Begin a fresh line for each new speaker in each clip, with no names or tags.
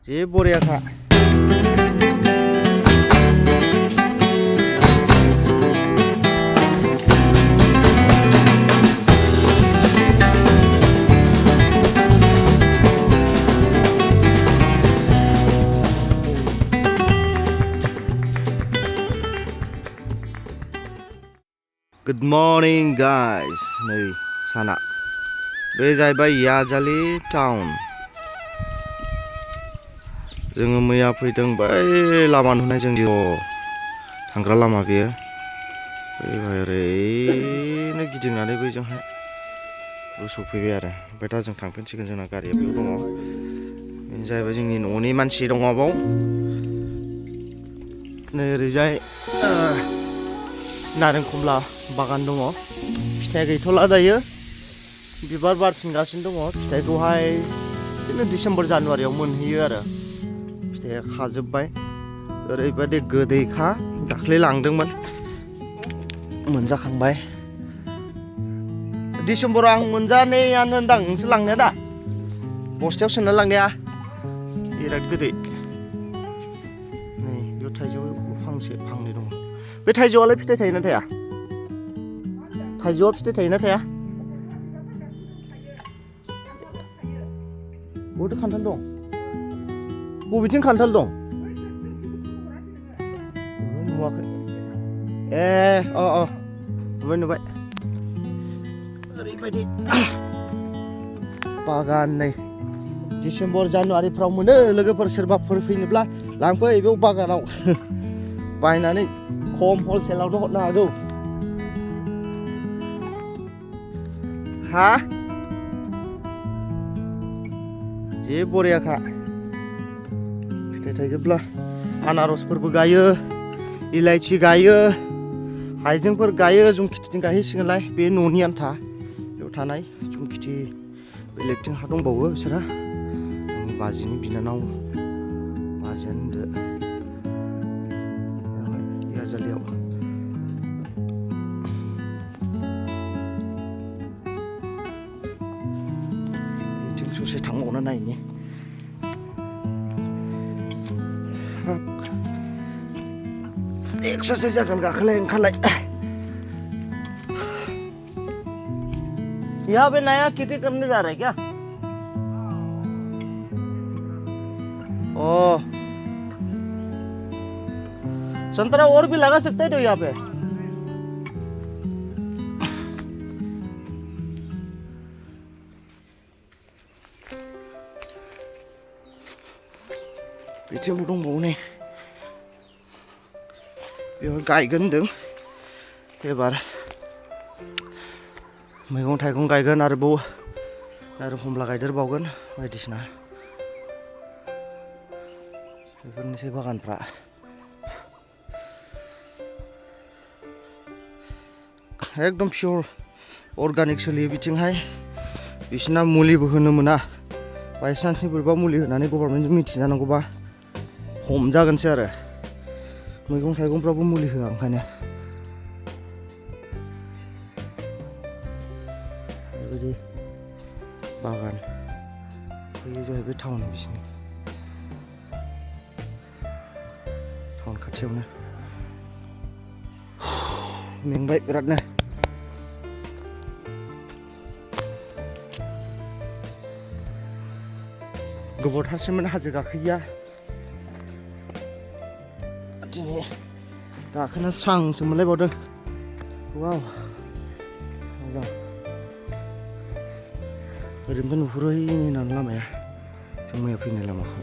जे बरियाखा। Good morning guys. नै साना बे जाहैबाय याजालि टाउन। जोङो मैया फैदों बै लामा नुनाय जों थांग्रा लामा बेयो ओरैनो गिदिंनानै बैजोंहाय सफैबाय आरो ओमफ्राय दा जों थांफिनसिगोन। जोंना गारिया बेयाव दङ। बेनो जाहैबाय जोंनि न'नि मानसि दङ बाव। नै ओरैजाय नारें खमला बागान दङ। फिथाइ गैथ'ला दायो, बिबार बारफिनगासिनो दङ। फिथाइखौहाय बिदिनो डिसेम्बर जानुवारियाव मोनहैयो आरो। फिथाइया खाजोब्बाय, ओरैबायदि गोदैखा। दाख्लै लांदोंमोन, मोनजाखांबाय। डिसेम्बराव आं मोनजानायानो होनदां नोंसोर लांनाया दा बस्थायाव सोना लांनाया बिराद गोदै। नै बेयाव थाइजौ फांसे फांनै दङ। बे थाइजौआलाय फिथाइ थायोना थाया? थाइजौआ फिथाइ थायोना थाया? बहाथो खान्थाल दं? बबेथिं खान्थाल दं? नुवाखै। नुबाय। ओरैबायदि बागान नै डिसेम्बर जानुवारिफ्राव मोनो। लोगोफोर सोरबाफोर फैनोब्ला लांफै बेयाव बागानाव। बायनानै खम हलसेलावनो हरनो हागौ। हा जे बरियाखा। फिथाइ थाइजोबब्ला आनारसफोरबो गायो, इलाइचि गायो, हाइजेंफोर गायो। जुम खेथिथिं गायहैसिगोनलाय। बे न'नि आन्था बेयाव थानाय जुम खेथि। बेलेगथिं हा दंबावो बिसोरहा। आंनि बाजिनि बिनानाव बाजियानो होनदो याजालियाव। बिथिं ससे थांबावना नायनि। एक्सारसाइज जागोन गाखोलाय ओंखारलाय। यहाँ पे नया खेती करने जा रहे हैं क्या? ओह, संतरा और भी लगा सकते हैं तो यहाँ पे। बिथिंबो दंबावो नै। बेयाव गायगोन होनदों एबार। मैगं थाइगं गायगोन, आरोबाव नारें खमला गायदेरबावगोन बायदिसिना। बेफोरनोसै बागानफ्रा। एकदम पियर अर्गानिक सोलियो बिथिंहाय। बिसोरना मुलिबो होनो मोना। बायसान्सनि बोरैबा मुलि होनानै गभर्नमेन्टजों मिथिजानांगौबा हमजागोनसो आरो। मैगं थाइगंफ्रावबो मुलि होआ ओंखायनो। बेबायदि बागान। बेयो जाहैबाय टाउन, बिसिनि टाउन खाथियावनो। मेंबाय बिरादनो। गोबावथारसैमोन हाजो गाखोयैया। दिनै गाखोना स्रांसो मोनलायबावदों। वाव, मोजां। ओरैनोबो नुहुरो होननानै लामाया। जों मैया फैनाय लामाखौ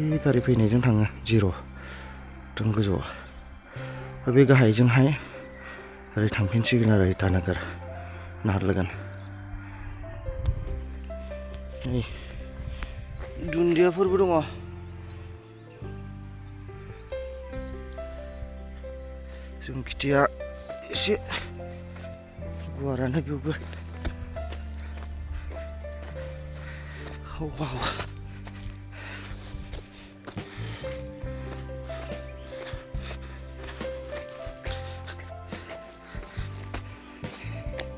बै गारि फैनायजों थाङो। जिर' एकदम गोजौआव। बे गाहायजोंहाय ओरै थांफिनसिगोन आरो इटानगर नाहरलागुन। नै दुन्दियाफोरबो दङ। जुम खेथिया एसे गुवारानो बेयावबो। वाव,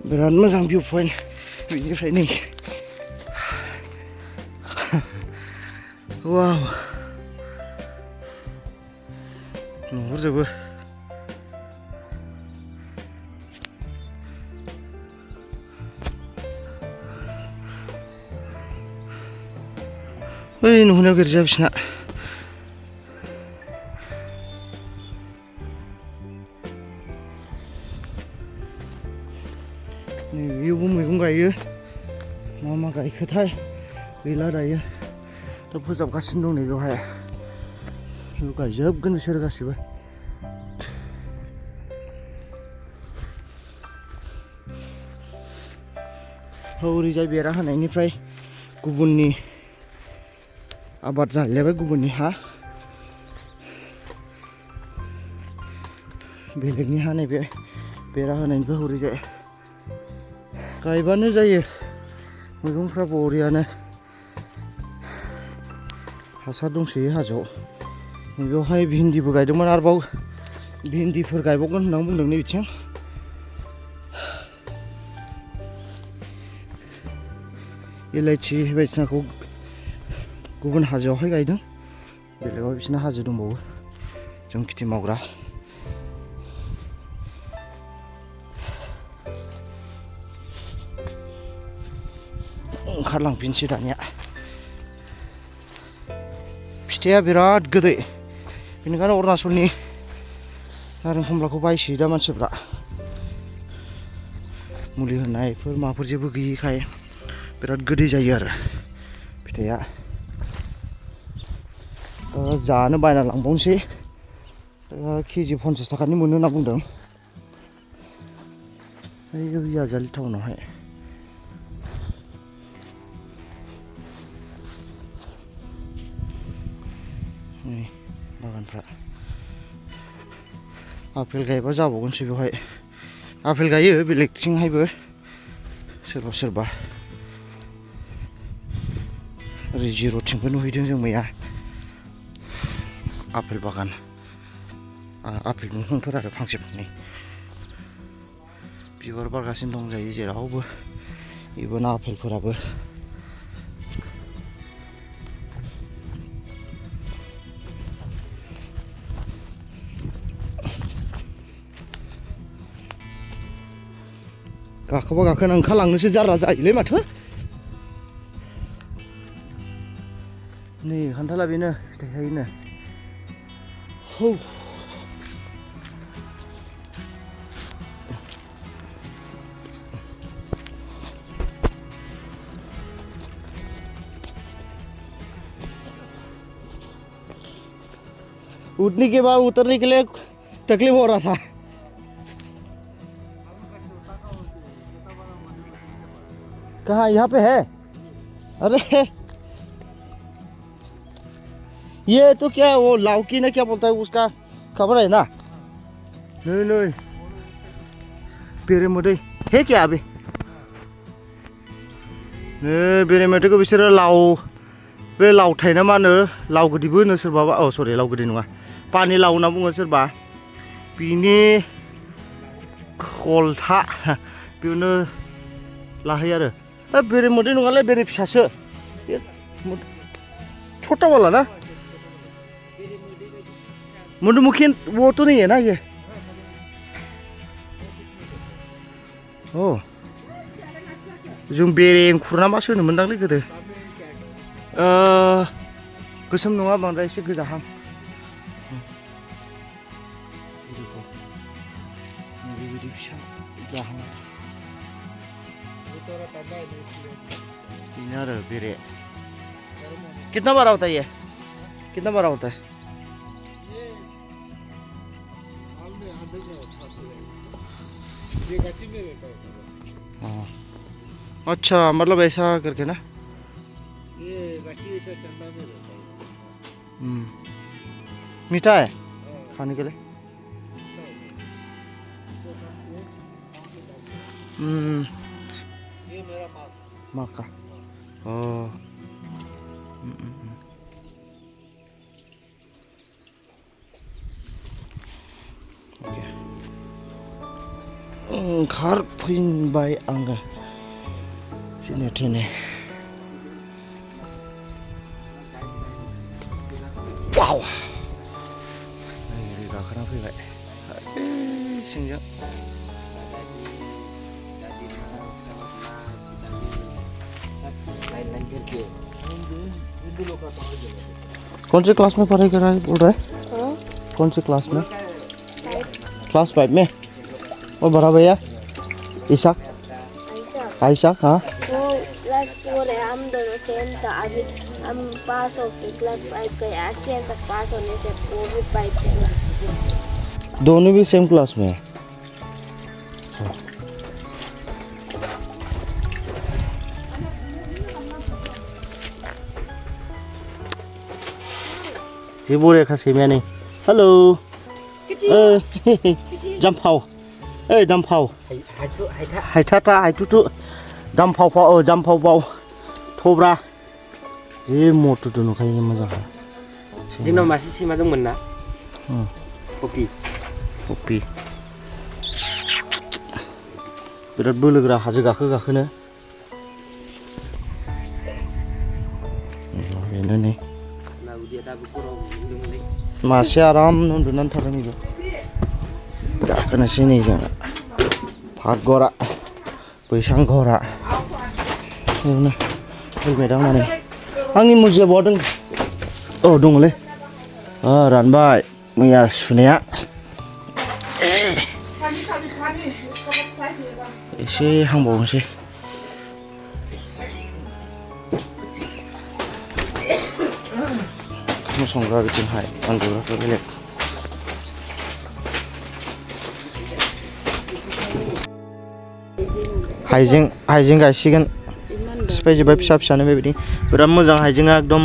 बिराद मोजां भिउ पइन्ट। बिनिफ्राय नै वाव नुहुरजोबो बै नुहुरनायाव गिर्जा बिसिना नैबेयावबो मैगं गायो मा मा गायखोथाय गैला दायो दा फोजाबगासिनो दं नैबेयावहाय बेयाव गायजोबगोन बिसोर गासिबो ओरैजाय बेरा होनायनिफ्राय गुबुननि आबाद जाहैलायबाय गुबुननि हा बेलेगनि हा नैबे बेरा होनायनिफ्राय ओरैजाय गायबानो जायो मैगंफ्रा बरियानो हासार दंसोयो हाजोआव नैबेयावहाय भिन्दिबो गायदोंमोन आरोबाव भिन्दिफोर गायबावगोन होननानै बुंदों नै बिथिं इलाइचि बायदिसिनाखौ गुबुन हाजोआवहाय गायदों बेलेगाव बिसिना हाजो दंबावो जों खेथि मावग्रा ओंखारलांफिनसै दानिया फिथाइया बिराद गोदै बेनिखायनो अरुणाचलनि नारें खमलाखौ बायसोयो दा मानसिफ्रा मुलि होनायफोर माबाफोर जेबो गैयिखाय बिराद गोदै जायो आरो फिथाइया जानो बायना लांबावनोसै केजि 50 थाखानि मोनो होनना बुंदों ओइ याजालि टाउनावहाय नै बागानफ्रा आपेल गायबा जाबावगोनसो बेवहाय आपेल गायो बेलेगथिंहायबो सोरबा सोरबा ओरै जिर'थिंबो नुहैदों जों मैया आपेल बागान आपेल दंफांफोर आरो फांसे फांनै बिबार बारगासिनो दं जायो जेरावबो इभेन आपेलफोराबो गाखोबा गाखोना ओंखारलांनोसो जारला जायोलै माथो नै खान्थाला बेनो फिथाइ थायोनो हौ उठने के बाद उतरने के लिए तकलीफ हो रहा था कहाँ यहाँ पे है अरे ये तो क्या है वो लौकी ना क्या बोलता है उसका खबर है ना नहीं नहीं बेरेमोदै है क्या अभी बेरेमोदै को बिसोरो लाव बे लावथाय ना मा होनो लाव गोदैबो होनो सोरबाबा औ सरि लाव गोदै नङा पानि लाव होनना बुङो सोरबा बिनि खलथा बेयावनो लाहैयो आरो बेरेमोदै नङालै बेरे फिसासो छोटा वाला ना मधुमक्खी वो तो नहीं है ना ये ओ जों बेरे एंखुर ना मासो होनोमोनदांलै गोदो गोसोम नङा बांद्राय एसे गोजाहां बेबायदि फिसा जाहां बेनो आरो बेरे कितना बड़ा होता है ये कितना बड़ा होता है अच्छा मतलब ऐसा करके ना ये गाछी पे ठंडा में रहता है मीठा है खाने के लिए ये मेरा माँ का ओह ओंखारफैबाय आङो जेने थेने वाव नै गाखोना फैबाय सिंजों कौन से क्लास में पढ़ाई कर रहा है बोल रहा है कौन से क्लास में क्लास 5 में और बड़ा भैया इशाक आयशक हाँ
वो क्लास 4 है हम दोनों सेम था अभी हम पास हो के क्लास 5 गए अच्छे तक पास होने से वो भी 5 चला
दोनों भी सेम क्लास में है जी बोरे खासे में नहीं हेलो जम्फाव जम्फाव हायथाथा हायथुथु जम्फाव जम्फाव थब्रा जि मटुथु नुखायो मोजां
जोंनाव मासे सैमा दंमोन ना पपि
बिराद बोलोग्रा हाजो गाखोनो बेनो नै मासे आराम उन्दुनानै थादों बेबो गाखोनोसै नै जों भागरा बैसां घरा बेयावनो फैबाय दा माने आंनि मुजिया बहा दं औ दङलै रानबाय मैया सुनाया एसे हांबावनोसै ओंखाम संग्रा बिथिंहाय उन्दुग्राफ्रा बेलेग हाइजें गायसिगोन सिफायजोब्बाय फिसा फिसानो बेबायदि बिराद मोजां हाइजेंआ एकदम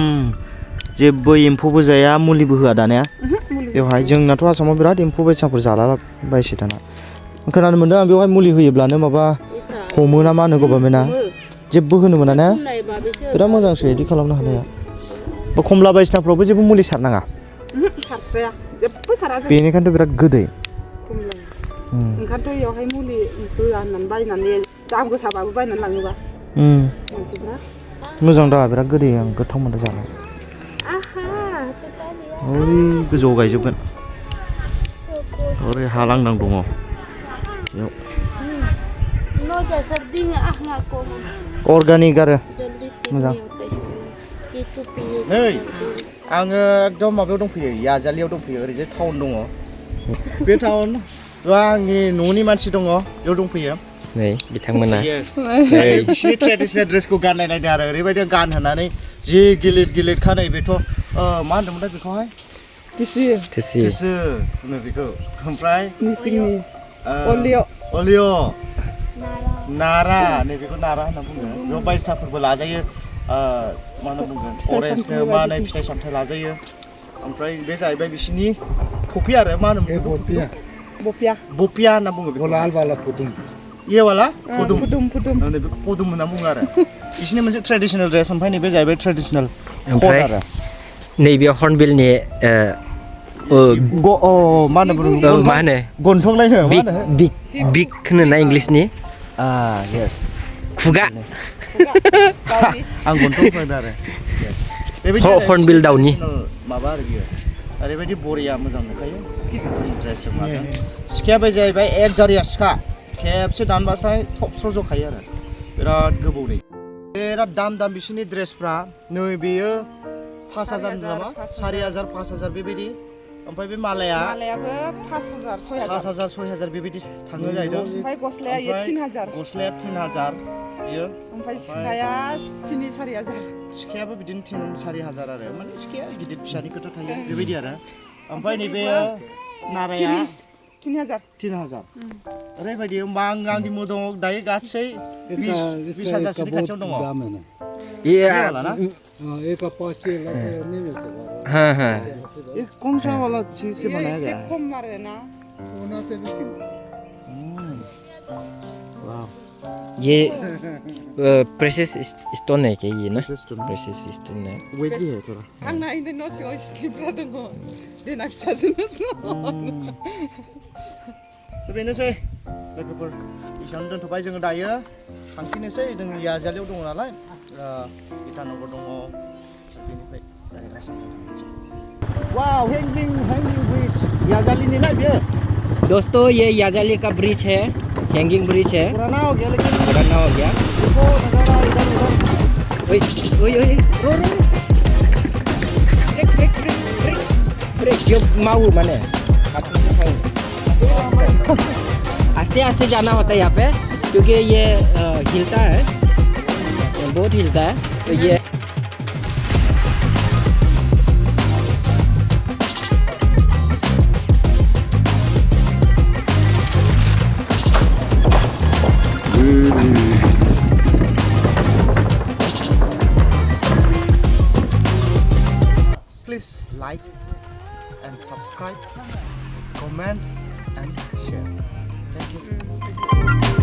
जेबो एम्फौबो जाया मुलिबो होआ दानिया बेवहाय जोंनाथ' आसामाव बिराद एम्फौ बायदिसिनाफोर जालाबायसै दाना खोनानो मोन्दों आं बेवहाय मुलि होयोब्लानो माबा हमो ना मा होनो गभर्नमेन्टआ जेबो होनो मोना ना बिराद मोजांसो बिदि खालामनो हानाया खमला बायदिसिनाफ्रावबो जेबो मुलि सारनाङा
सारस्राया जेबो सारा जों
बेनिखायनोथ' बिराद गोदै
ओंखायनोथ' बेयावहाय मुलि होआ होननानै बायनानै दाम गोसाबाबो बायनानै लाङोबा मानसिफ्रा
मोजां दा बिराद गोदै आं गोथाव मोनदों जानो ओरै गोजौआव गायजोबगोन ओरै हा लांदां दङ बेयाव अर्गानिक आरो मोजां नै आङो एकदम माबायाव दंफैयो याजालियाव दंफैयो ओरैजाय टाउन दङ बे टाउन आंनि न'नि मानसि दङ बेयाव दंफैयो
नै बिथांमोना
बिसिनि ट्रेडिसनेल ड्रेसखौ गाननाय नायदों आरो ओरैबायदि गानहोनानै जि गिलिर खानाय बेथ' मा होनदोंमोनथाय बेखौहाय
टिसि
होनो बेखौ ओमफ्राय
निसिंनि अलिय'
नारा नैबेखौ नारा होनना बुङो बेयाव बायदिसिनाफोरबो लाजायो मा होनना बुंगोन अरेन्जनो मा होनो फिथाइ सामथाइ लाजायो ओमफ्राय बे जाहैबाय बिसिनि कफि आरो मा होनो बपिया होनना बुङो बेखौ लाल बाला पुदुम ये वाला पुदुम बेखौ पुदुम होनना बुङो आरो बिसिनि मोनसे ट्रेडिसनेल ड्रेस ओमफ्राय नैबे जाहैबाय ट्रेडिसनेल
ओमफ्राय नैबे हर्नबिलनि
मा होनो गन्थंलायनो
बिग होनो ना इंलिसनि
यस
खुगा
आं गन्थं होनो आरो
हर्नबिल दाउनि
माबा आरो बियो ओरैबायदि बरिया मोजां नुखायो ड्रेसजों माजों सिखायाबो जाहैबाय एक जारिया सिखा खेबसे दानबाथाय थबस्र' जखायो आरो बिराद गोबौ नै बिराद दाम बिसोरनि ड्रेसफ्रा नै बेयो 5000 नामा 4000 5000 बेबायदि ओमफ्राय बे मालायाबो
5000
6000 बेबायदि थाङो जाहैदों
ओमफ्राय गस्लाया 3000
बियो
ओमफ्राय सिखाया 3-4000
सिखायाबो बिदिनो 3-4000 आरो माने सिखाया गिदिर फिसानि खोथा थायो बेबायदि आरो ओमफ्राय नैबे नाराया 3000 ओरैबायदि होमबा आंनि मोदोमाव दायो गासै 20000 खाथियाव दङ ये कौन सा वाला चीज से बनाया गया है
कम मारे ना सोना से भी
वाह
ये प्रेशियस स्टोन है क्या ये ना प्रेशियस स्टोन है
वेट भी है थोड़ा
आंना इन्हें नोसी ओइस लिब्रा दंगो देना फिसाजों
तो बेनोसै लोगोफोर इसानो दोनथ'बाय जोङो दायो थांफिननोसै जोङो याजालियाव दङ नालाय इटानगर दङ बेनिफ्राय डाइरेक्ट आसामजों थांनोसै Wow, hanging bridge. Yazali नहीं ना ये
दोस्तों ये याजाली का ब्रिज है, हैंगिंग ब्रिज है,
पुराना हो गया लेकिन
पुराना हो गया।
देखो नजारा इधर उधर।
ओए ओए ओए रो रो ब्रेक यो माऊ माने आस्ते आस्ते जाना होता है यहाँ पे क्योंकि ये हिलता है, बहुत हिलता है तो ये
Please like and subscribe, comment and share. Thank you.